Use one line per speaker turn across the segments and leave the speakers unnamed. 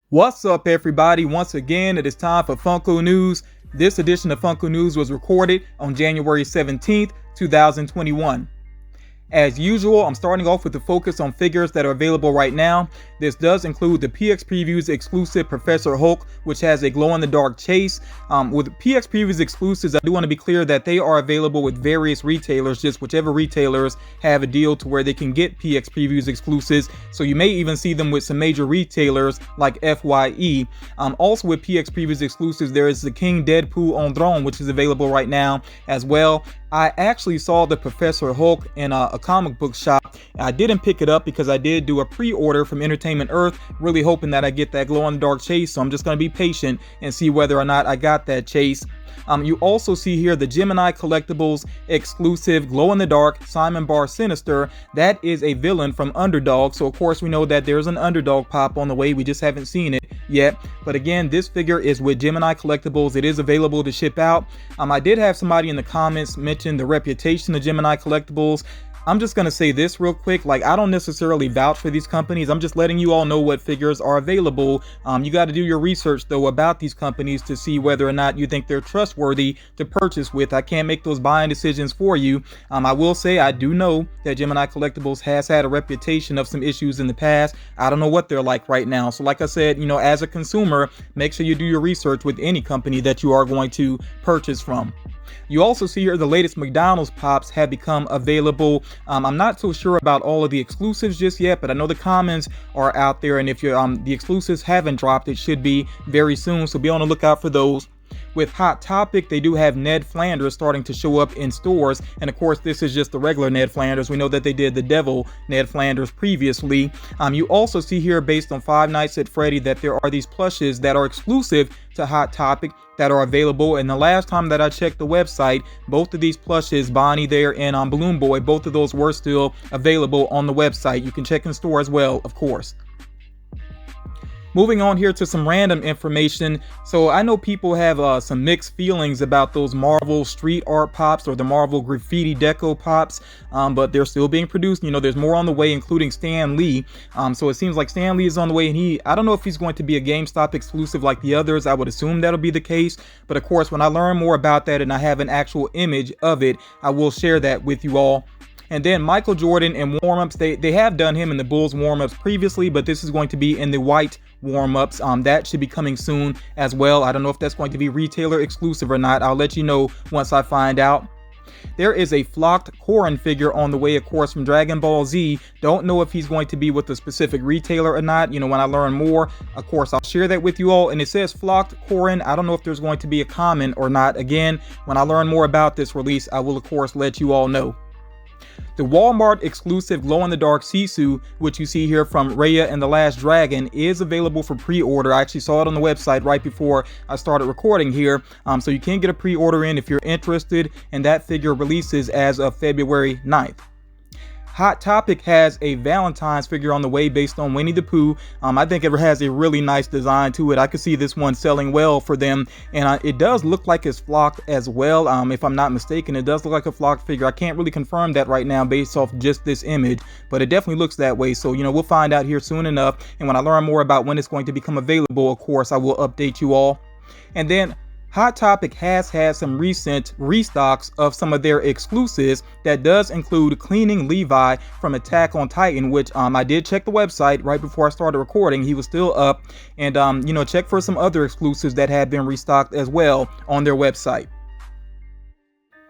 What's up, everybody? Once again, it is time for Funko News. This edition of Funko News was recorded on January 17th, 2021. As usual, I'm starting off with the focus on figures that are available right now. This does include the PX Previews exclusive Professor Hulk, which has a glow-in-the-dark chase. With PX Previews exclusives, I do want to be clear that they are available with various retailers, just whichever retailers have a deal to where they can get PX Previews exclusives. So you may even see them with some major retailers like FYE. Also with PX Previews exclusives, there is the King Deadpool on Throne, which is available right now as well. I actually saw the Professor Hulk in a comic book shop. I didn't pick it up because I did do a pre-order from Entertainment Earth, really hoping that I get that glow-in-the-dark chase. So I'm just going to be patient and see whether or not I got that chase. You also see here the Gemini Collectibles exclusive glow-in-the-dark Simon Bar Sinister. That is a villain from Underdog. So of course we know that there's an Underdog pop on the way. We just haven't seen it yet. But again, this figure is with Gemini Collectibles. It is available to ship out. I did have somebody in the comments mention the reputation of Gemini Collectibles. I'm just going to say this real quick. Like, I don't necessarily vouch for these companies. I'm just letting you all know what figures are available. You got to do your research, though, about these companies to see whether or not you think they're trustworthy to purchase with. I can't make those buying decisions for you. I will say I do know that Gemini Collectibles has had a reputation of some issues in the past. I don't know what they're like right now. So like I said, as a consumer, make sure you do your research with any company that you are going to purchase from. You also see here the latest McDonald's Pops have become available. I'm not so sure about all of the exclusives just yet, but I know the commons are out there, and if you're the exclusives haven't dropped, it should be very soon, so be on the lookout for those. With Hot Topic, they do have Ned Flanders starting to show up in stores. And of course, this is just the regular Ned Flanders. We know that they did the Devil Ned Flanders previously. You also see here, based on Five Nights at Freddy, that there are these plushes that are exclusive to Hot Topic that are available. And the last time that I checked the website, both of these plushes, Bonnie there and Balloon Boy, both of those were still available on the website. You can check in store as well, of course. Moving on here to some random information. So I know people have some mixed feelings about those Marvel street art pops or the Marvel graffiti deco pops, but they're still being produced. There's more on the way, including Stan Lee. So it seems like Stan Lee is on the way, and I don't know if he's going to be a GameStop exclusive like the others. I would assume that'll be the case. But of course, when I learn more about that and I have an actual image of it, I will share that with you all. And then Michael Jordan in warm-ups, they have done him in the Bulls warm-ups previously, but this is going to be in the white warm-ups. That should be coming soon as well. I don't know if that's going to be retailer exclusive or not. I'll let you know once I find out. There is a flocked Corrin figure on the way, of course, from Dragon Ball Z. Don't know if he's going to be with a specific retailer or not. When I learn more, of course, I'll share that with you all. And it says flocked Corrin. I don't know if there's going to be a common or not. Again, when I learn more about this release, I will, of course, let you all know. The Walmart exclusive glow-in-the-dark Sisu, which you see here from Raya and the Last Dragon, is available for pre-order. I actually saw it on the website right before I started recording here. So you can get a pre-order in if you're interested, and that figure releases as of February 9th. Hot Topic has a Valentine's figure on the way based on Winnie the Pooh. I think it has a really nice design to it. I could see this one selling well for them, and it does look like it's flocked as well. If I'm not mistaken, it does look like a flocked figure. I can't really confirm that right now based off just this image, but it definitely looks that way. So, we'll find out here soon enough, and when I learn more about when it's going to become available, of course, I will update you all. And then Hot Topic has had some recent restocks of some of their exclusives. That does include Cleaning Levi from Attack on Titan, which I did check the website right before I started recording. He was still up, and check for some other exclusives that have been restocked as well on their website.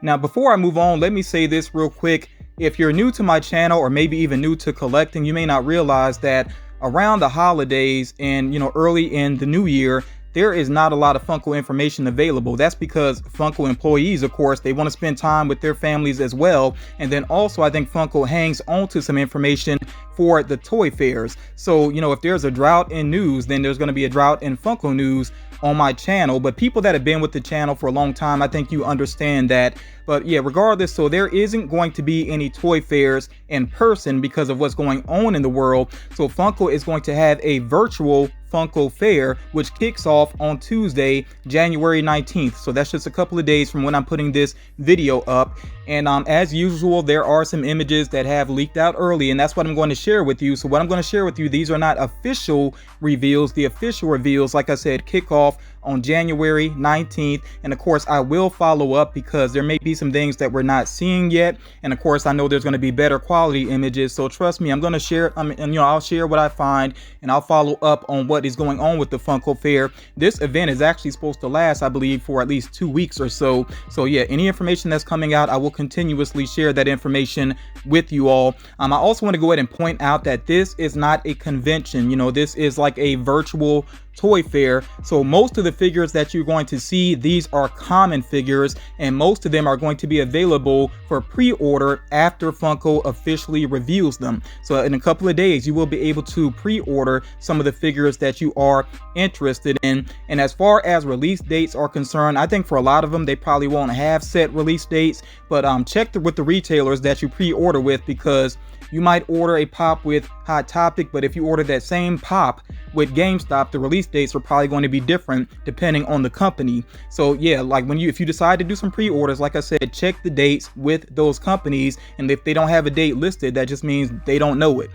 Now, before I move on, let me say this real quick. If you're new to my channel, or maybe even new to collecting, you may not realize that around the holidays and early in the new year, there is not a lot of Funko information available. That's because Funko employees, of course, they want to spend time with their families as well. And then also, I think Funko hangs on to some information for the toy fairs. So, if there's a drought in news, then there's going to be a drought in Funko news on my channel. But people that have been with the channel for a long time, I think you understand that. But yeah, regardless, so there isn't going to be any toy fairs in person because of what's going on in the world. So Funko is going to have a virtual Funko Fair, which kicks off on Tuesday, January 19th. So that's just a couple of days from when I'm putting this video up. And as usual, there are some images that have leaked out early, and that's what I'm going to share with you. So what I'm going to share with you, these are not official reveals. The official reveals, like I said, kick off on January 19th. And of course, I will follow up because there may be some things that we're not seeing yet. And of course, I know there's going to be better quality images. So trust me, I'm going to share, I'll share what I find, and I'll follow up on what is going on with the Funko Fair. This event is actually supposed to last, I believe, for at least 2 weeks or so. So yeah, any information that's coming out, I will continuously share that information with you all. I also want to go ahead and point out that this is not a convention. This is like a virtual toy fair. So most of the figures that you're going to see, these are common figures, and most of them are going to be available for pre-order after Funko officially reveals them. So in a couple of days, you will be able to pre-order some of the figures that you are interested in. And as far as release dates are concerned, I think for a lot of them, they probably won't have set release dates, but check with the retailers that you pre-order with, because you might order a pop with Hot Topic, but if you order that same pop with GameStop, the release dates are probably going to be different depending on the company. So yeah, like if you decide to do some pre-orders, like I said, check the dates with those companies, and if they don't have a date listed, that just means they don't know it.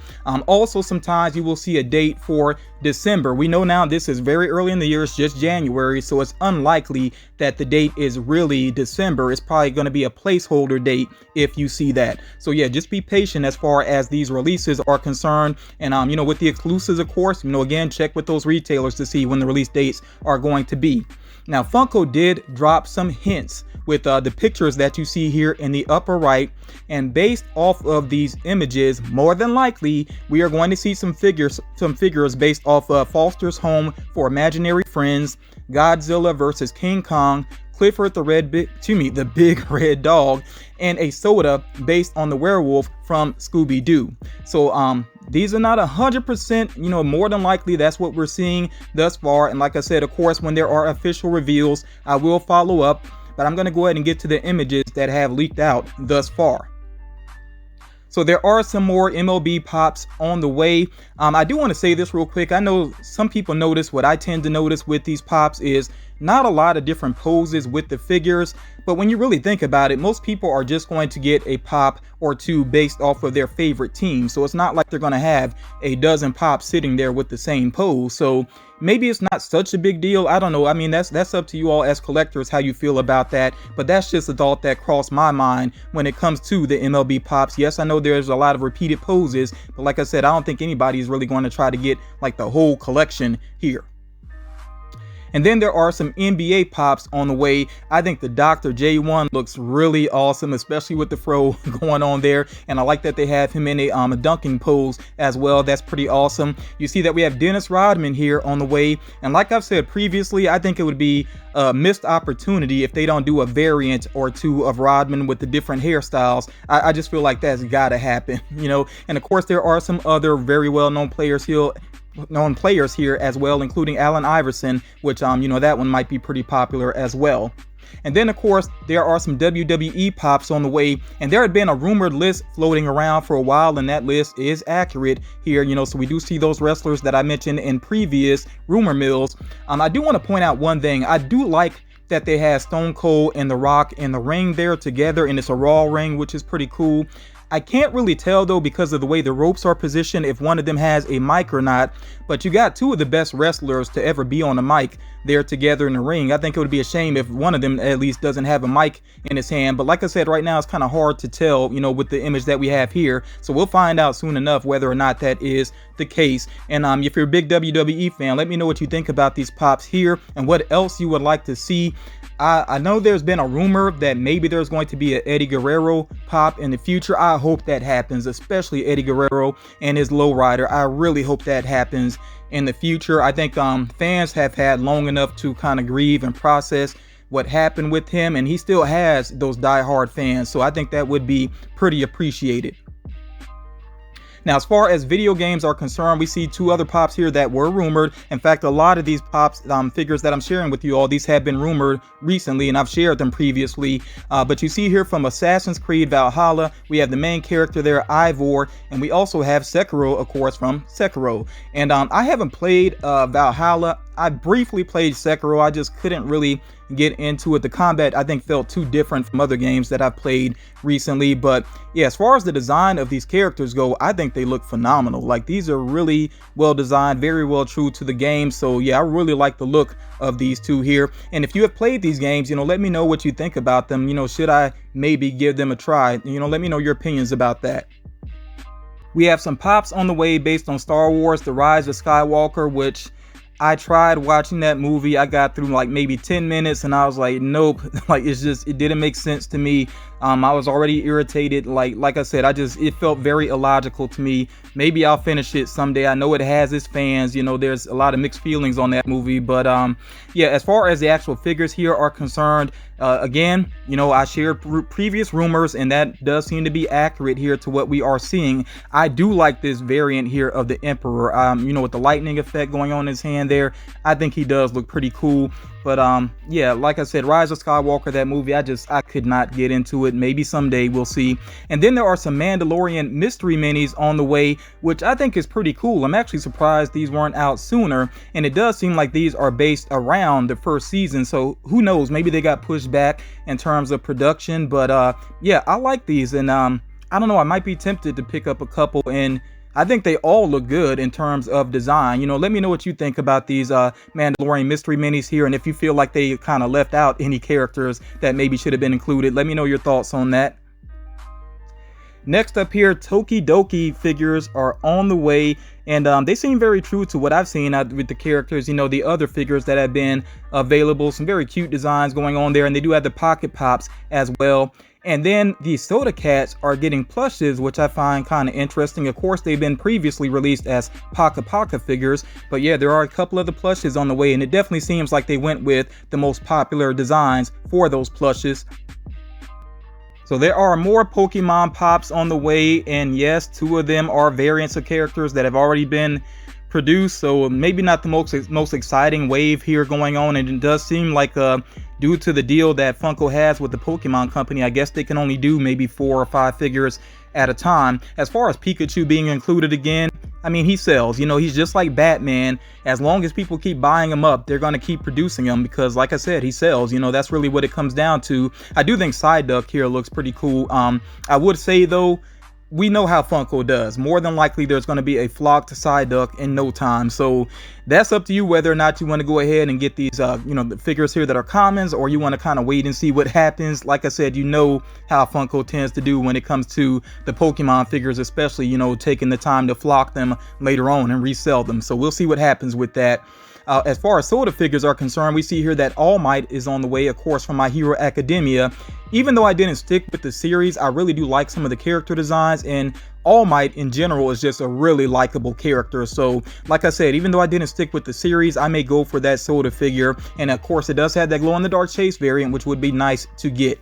Also, sometimes you will see a date for December. We know now this is very early in the year, it's just January, so it's unlikely that the date is really December. It's probably going to be a placeholder date if you see that. So yeah, just be patient as far as these releases are concerned. And with the exclusives, of course, again, check with those retailers to see when the release dates are going to be. Now, Funko did drop some hints with the pictures that you see here in the upper right, and based off of these images, more than likely we are going to see some figures based off of Foster's Home for Imaginary Friends, Godzilla versus King Kong, Clifford the Big Red Dog, and a soda based on the werewolf from Scooby-Doo. So these are not 100%, more than likely that's what we're seeing thus far. And like I said, of course, when there are official reveals, I will follow up, but I'm going to go ahead and get to the images that have leaked out thus far. So there are some more MLB Pops on the way. I do want to say this real quick. I know some people notice what I tend to notice with these Pops is not a lot of different poses with the figures, but when you really think about it, most people are just going to get a pop or two based off of their favorite team. So it's not like they're going to have a dozen pops sitting there with the same pose. So maybe it's not such a big deal. I don't know. I mean, that's up to you all as collectors how you feel about that. But that's just a thought that crossed my mind when it comes to the MLB Pops. Yes, I know there's a lot of repeated poses, but like I said, I don't think anybody is really going to try to get like the whole collection here. And then there are some NBA Pops on the way. I think the Dr. J1 looks really awesome, especially with the fro going on there. And I like that they have him in a dunking pose as well. That's pretty awesome. You see that we have Dennis Rodman here on the way. And like I've said previously, I think it would be a missed opportunity if they don't do a variant or two of Rodman with the different hairstyles. I just feel like that's gotta happen, And of course, there are some other very well-known players here as well, including Allen Iverson, which that one might be pretty popular as well. And then of course there are some WWE Pops on the way, and there had been a rumored list floating around for a while, and that list is accurate here, so we do see those wrestlers that I mentioned in previous rumor mills. I do want to point out one thing. I do like that they have Stone Cold and The Rock in the ring there together, and it's a Raw ring, which is pretty cool. I can't really tell though, because of the way the ropes are positioned, if one of them has a mic or not, but you got two of the best wrestlers to ever be on a mic there together in the ring. I think it would be a shame if one of them at least doesn't have a mic in his hand, but like I said, right now it's kind of hard to tell, with the image that we have here. So we'll find out soon enough whether or not that is the case. And if you're a big WWE fan, let me know what you think about these Pops here and what else you would like to see. I know there's been a rumor that maybe there's going to be an Eddie Guerrero Pop in the future. I hope that happens, especially Eddie Guerrero and his lowrider. I really hope that happens in the future. I think fans have had long enough to kind of grieve and process what happened with him, and he still has those diehard fans. So I think that would be pretty appreciated. Now, as far as video games are concerned, we see 2 other pops here that were rumored. In fact, a lot of these pops figures that I'm sharing with you all, these have been rumored recently, and I've shared them previously. But you see here from Assassin's Creed Valhalla, we have the main character there, Ivor, and we also have Sekiro, of course, from Sekiro. And I haven't played Valhalla. I briefly played Sekiro. I just couldn't really get into it. The combat, I think, felt too different from other games that I've played recently. But yeah, as far as the design of these characters go, I think they look phenomenal. Like, these are really well designed, very well true to the game. So yeah, I really like the look of these 2 here. And if you have played these games, let me know what you think about them. Should I maybe give them a try? Let me know your opinions about that. We have some pops on the way based on Star Wars: The Rise of Skywalker, which I tried watching that movie. I got through like maybe 10 minutes and I was like, nope. Like, it didn't make sense to me. I was already irritated. Like I said, it felt very illogical to me. Maybe I'll finish it someday. I know it has its fans. There's a lot of mixed feelings on that movie. But yeah, as far as the actual figures here are concerned, again, I shared previous rumors, and that does seem to be accurate here to what we are seeing. I do like this variant here of the Emperor, with the lightning effect going on in his hand there. I think he does look pretty cool. But yeah, like I said, Rise of Skywalker, that movie, I could not get into it. Maybe someday, we'll see. And then there are some Mandalorian mystery minis on the way, which I think is pretty cool. I'm actually surprised these weren't out sooner, and it does seem like these are based around the first season, so who knows, maybe they got pushed back in terms of production. But yeah, I like these, and I don't know, I might be tempted to pick up a couple, and I think they all look good in terms of design. Let me know what you think about these Mandalorian mystery minis here, and if you feel like they kind of left out any characters that maybe should have been included. Let me know your thoughts on that. Next up here, Tokidoki Figures are on the way, and they seem very true to what I've seen with the characters, the other figures that have been available. Some very cute designs going on there, and they do have the pocket pops as well. And then the Soda Cats are getting plushes, which I find kind of interesting. Of course, they've been previously released as Paka figures, but yeah, there are a couple of the plushes on the way, and it definitely seems like they went with the most popular designs for those plushes. So there are more Pokemon Pops on the way, and yes, 2 of them are variants of characters that have already been produced, so maybe not the most exciting wave here going on. And it does seem like due to the deal that Funko has with the Pokemon company, I guess they can only do maybe 4 or 5 figures at a time. As far as Pikachu being included again, I mean, he sells. He's just like Batman. As long as people keep buying him up, they're going to keep producing him because, like I said, he sells. That's really what it comes down to. I do think Psyduck here looks pretty cool. I would say, though, we know how Funko does. More than likely, there's going to be a flock to Psyduck in no time. So that's up to you whether or not you want to go ahead and get these, the figures here that are commons, or you want to kind of wait and see what happens. Like I said, how Funko tends to do when it comes to the Pokemon figures, especially, taking the time to flock them later on and resell them. So we'll see what happens with that. As far as soda figures are concerned, we see here that All Might is on the way, of course, from My Hero Academia. Even though I didn't stick with the series, I really do like some of the character designs, and All Might in general is just a really likable character. So like I said, even though I didn't stick with the series, I may go for that soda figure. And of course, it does have that glow-in-the-dark Chase variant, which would be nice to get.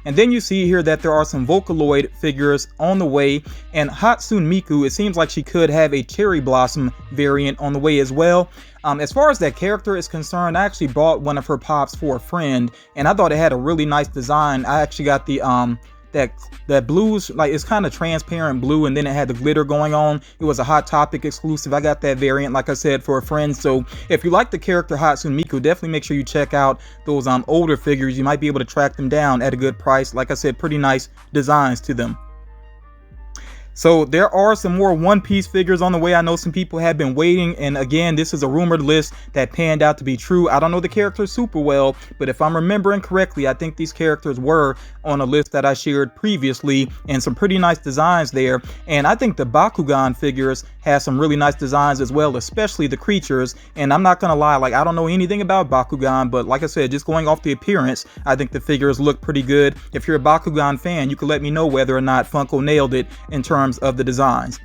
And then you see here that there are some Vocaloid figures on the way, and Hatsune Miku, it seems like she could have a Cherry Blossom variant on the way as well. As far as that character is concerned, I actually bought one of her pops for a friend, and I thought it had a really nice design. I actually got the that blues, like, it's kind of transparent blue, and then it had the glitter going on. It was a Hot Topic exclusive. I got that variant, like I said, for a friend. So if you like the character Hatsune Miku, definitely make sure you check out those older figures. You might be able to track them down at a good price. Like I said, pretty nice designs to them. So there are some more One Piece figures on the way. I know some people have been waiting, and again, this is a rumored list that panned out to be true. I don't know the characters super well, but if I'm remembering correctly, I think these characters were on a list that I shared previously, and some pretty nice designs there. And I think the Bakugan figures have some really nice designs as well, especially the creatures. And I'm not gonna lie, like, I don't know anything about Bakugan, but like I said, just going off the appearance, I think the figures look pretty good. If you're a Bakugan fan, you can let me know whether or not Funko nailed it in terms of the designs.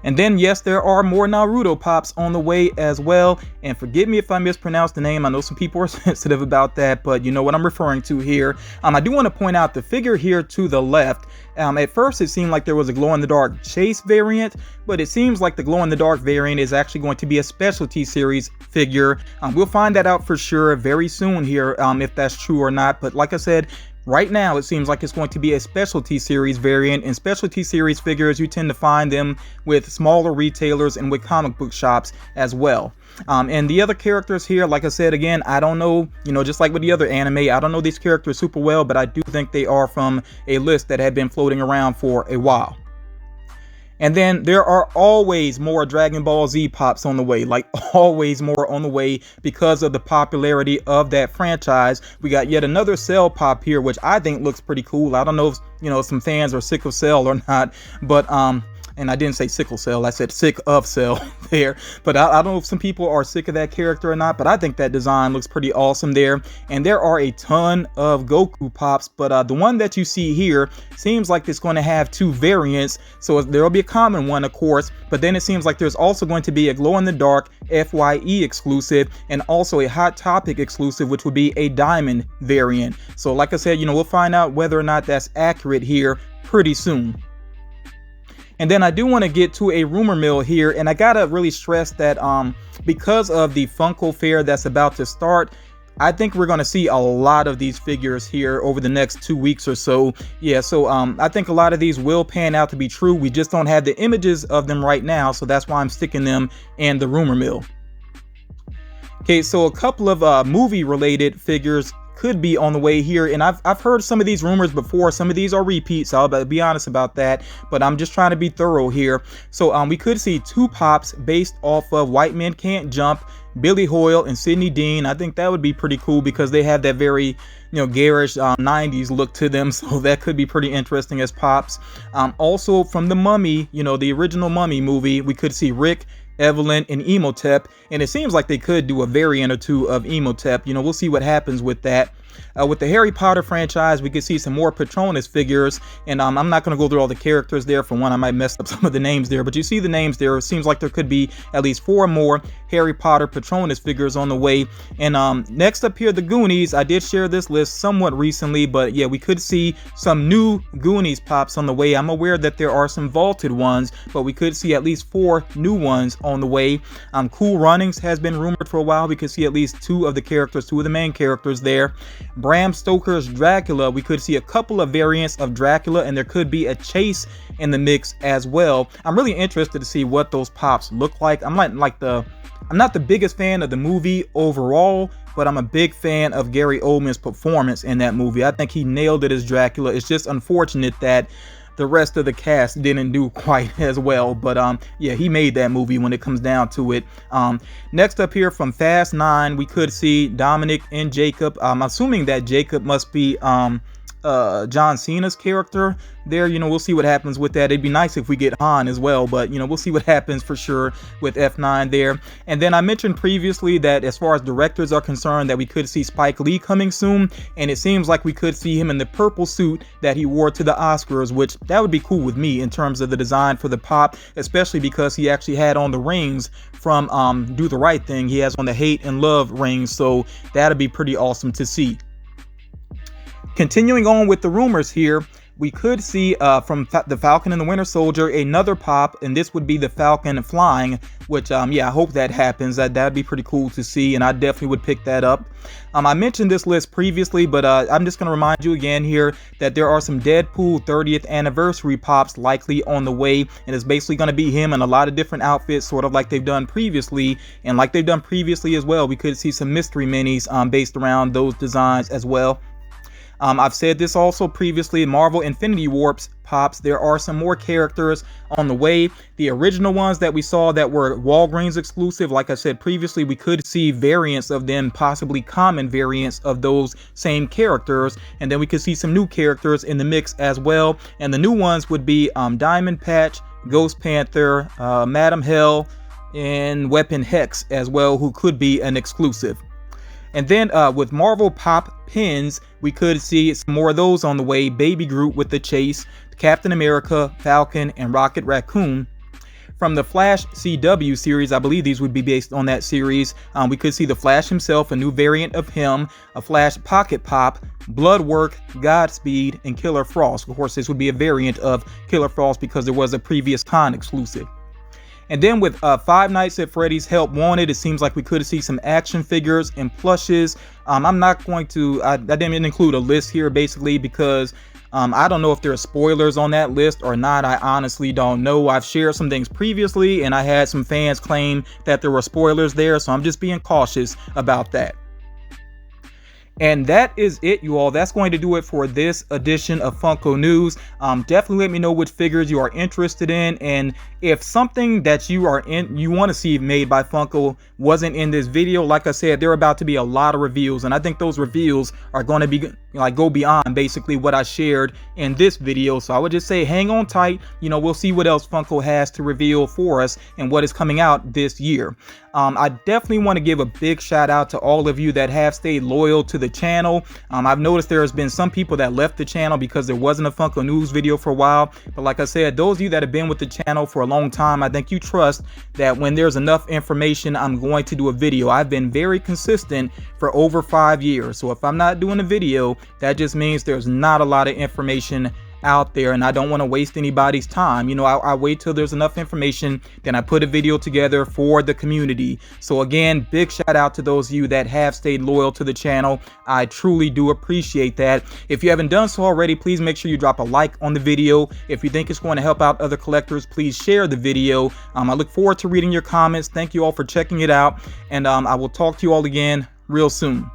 And then, yes, there are more Naruto pops on the way as well. And forgive me if I mispronounce the name. I know some people are sensitive about that, but you know what I'm referring to here. I do want to point out the figure here to the left. At first, it seemed like there was a glow-in-the-dark Chase variant, but it seems like the glow-in-the-dark variant is actually going to be a specialty series figure. We'll find that out for sure very soon here, if that's true or not. But like I said, right now, it seems like it's going to be a specialty series variant. And specialty series figures, you tend to find them with smaller retailers and with comic book shops as well. And the other characters here, like I said, again, I don't know, just like with the other anime, I don't know these characters super well, but I do think they are from a list that had been floating around for a while. And then there are always more Dragon Ball Z pops on the way, like always more on the way because of the popularity of that franchise. We got yet another Cell pop here, which I think looks pretty cool. I don't know if, some fans are sick of Cell or not, but, and I didn't say sickle cell, I said sick of Cell there. But I don't know if some people are sick of that character or not, but I think that design looks pretty awesome there. And there are a ton of Goku pops, but the one that you see here seems like it's going to have two variants. So there'll be a common one, of course, but then it seems like there's also going to be a glow-in-the-dark FYE exclusive and also a Hot Topic exclusive, which would be a diamond variant. So like I said, we'll find out whether or not that's accurate here pretty soon. And then I do want to get to a rumor mill here, and I gotta really stress that because of the Funko Fair that's about to start, I think we're going to see a lot of these figures here over the next 2 weeks or so. Yeah, so I think a lot of these will pan out to be true. We just don't have the images of them right now, so that's why I'm sticking them in the rumor mill. Okay, so a couple of movie related figures could be on the way here, and I've heard some of these rumors before. Some of these are repeats, so I'll be honest about that, but I'm just trying to be thorough here. So we could see two pops based off of White Men Can't Jump, Billy Hoyle and Sidney Dean. I think that would be pretty cool because they have that very garish 90s look to them, so that could be pretty interesting as pops. Also from the Mummy, the original Mummy movie, we could see Rick, Evelyn, and Emotep, and it seems like they could do a variant or two of Emotep. We'll see what happens with that. With the Harry Potter franchise, we could see some more Patronus figures, and I'm not going to go through all the characters there. For one, I might mess up some of the names there, but you see the names there. It seems like there could be at least 4 more Harry Potter Patronus figures on the way. And next up here, the Goonies. I did share this list somewhat recently, but yeah, we could see some new Goonies pops on the way. I'm aware that there are some vaulted ones, but we could see at least 4 new ones on the way. Cool Runnings has been rumored for a while. We could see at least 2 of the main characters there. Bram Stoker's Dracula, we could see a couple of variants of Dracula, and there could be a Chase in the mix as well. I'm really interested to see what those pops look like. I'm not the biggest fan of the movie overall, but I'm a big fan of Gary Oldman's performance in that movie. I think he nailed it as Dracula. It's just unfortunate that the rest of the cast didn't do quite as well, but yeah, he made that movie when it comes down to it. Next up here from Fast 9, we could see Dominic and Jacob. I'm assuming that Jacob must be John Cena's character there. We'll see what happens with that. It'd be nice if we get Han as well, but we'll see what happens for sure with F9 there. And then I mentioned previously that as far as directors are concerned, that we could see Spike Lee coming soon, and it seems like we could see him in the purple suit that he wore to the Oscars, which that would be cool with me in terms of the design for the pop, especially because he actually had on the rings from Do the Right Thing. He has on the Hate and Love rings, so that'd be pretty awesome to see. Continuing on with the rumors here, we could see from the Falcon and the Winter Soldier another pop, and this would be the Falcon flying, which yeah, I hope that happens. That'd be pretty cool to see, and I definitely would pick that up. I mentioned this list previously, but I'm just going to remind you again here that there are some Deadpool 30th anniversary pops likely on the way, and it's basically going to be him in a lot of different outfits, sort of like they've done previously. And like they've done previously as well, we could see some mystery minis based around those designs as well. I've said this also previously, Marvel Infinity Warps pops, there are some more characters on the way. The original ones that we saw that were Walgreens exclusive, like I said previously, we could see variants of them, possibly common variants of those same characters, and then we could see some new characters in the mix as well. And the new ones would be Diamond Patch, Ghost Panther, Madam Hell, and Weapon Hex as well, who could be an exclusive. And then with Marvel Pop pins, we could see some more of those on the way. Baby Groot with the Chase, Captain America, Falcon, and Rocket Raccoon. from the Flash CW series, I believe these would be based on that series, we could see the Flash himself, a new variant of him, a Flash Pocket Pop, Bloodwork, Godspeed, and Killer Frost. Of course, this would be a variant of Killer Frost because there was a previous con exclusive. And then with Five Nights at Freddy's Help Wanted, it seems like we could see some action figures and plushes. I'm not going to, I didn't include a list here basically because I don't know if there are spoilers on that list or not. I honestly don't know. I've shared some things previously and I had some fans claim that there were spoilers there, so I'm just being cautious about that. And that is it, you all. That's going to do it for this edition of Funko News. Definitely let me know which figures you are interested in, and if something that you want to see made by Funko wasn't in this video, like I said, there are about to be a lot of reviews, and I think those reviews are going to be go beyond basically what I shared in this video. So I would just say hang on tight. We'll see what else Funko has to reveal for us and what is coming out this year. I definitely want to give a big shout out to all of you that have stayed loyal to the channel. I've noticed there has been some people that left the channel because there wasn't a Funko News video for a while, but like I said, those of you that have been with the channel for a long time, I think you trust that when there's enough information, I'm going to do a video. I've been very consistent for over 5 years, so if I'm not doing a video, that just means there's not a lot of information out there and I don't want to waste anybody's time. I wait till there's enough information, then I put a video together for the community. So again, big shout out to those of you that have stayed loyal to the channel. I truly do appreciate that. If you haven't done so already, please make sure you drop a like on the video. If you think it's going to help out other collectors, please share the video. I look forward to reading your comments. Thank you all for checking it out, and I will talk to you all again real soon.